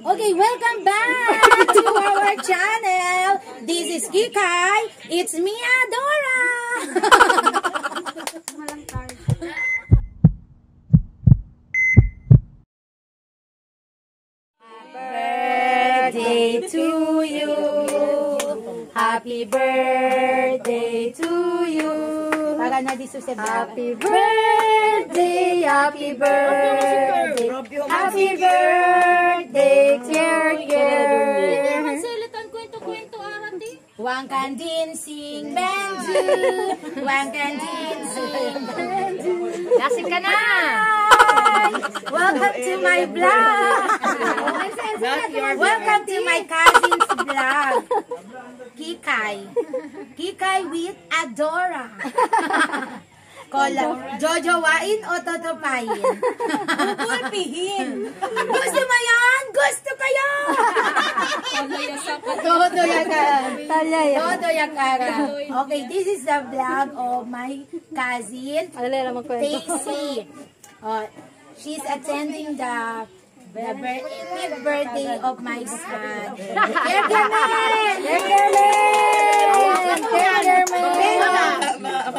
Okay, welcome back to our channel. This is Kikay. It's me, Adora. Birthday to you. Happy birthday to you. Para na di happy birthday, happy birthday, happy birthday, dear girl. Kwento-kwento arati. Wang kan din sing benju, wang kan din sing benju. Lasing ka na. Welcome to my vlog. Welcome to my cousin's vlog. Kikay. Kikay with Adora. Kola, jojowain o totopayin? Pupulpihin. Gusto mo yan? Gusto ko yan! Todo yakara. Okay, this is the vlog of my cousin, Stacy. She's attending the 5th birthday of my son.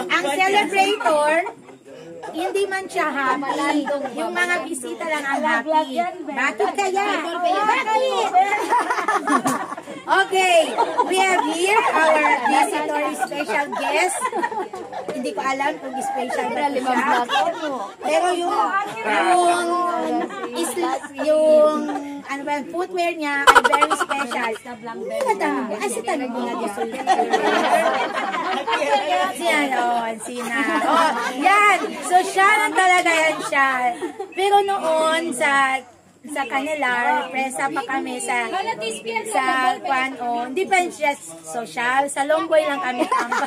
Ang celebrator, hindi man siya happy. Yung mga bisita lang ang happy. Bakit kaya? Bakit? Okay, we have here our visitor special guest. Hindi ko alam kung special ba siya. Pero yung footwear niya ay very special. Ay, si tanong mo nga gusto niya. Yan. So, siya lang talaga yan siya. Pero noon, sa kanila, presa pa kami sa hindi pa siya social, sa Longboy lang kami tambay.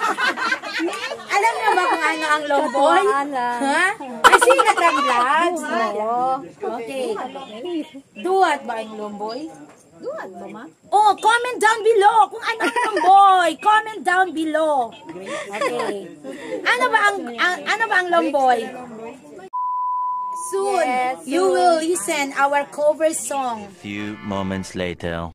Alam niyo ba kung ano ang Longboy? Ha? Kasi nag-vlogs. Okay. Duwat ba ang Longboy? Duwat ba ma? Oh, comment down below kung ano ang Longboy. Comment down below. Okay. Ano ba ang Longboy? Soon, you will listen our cover song. Few moments later.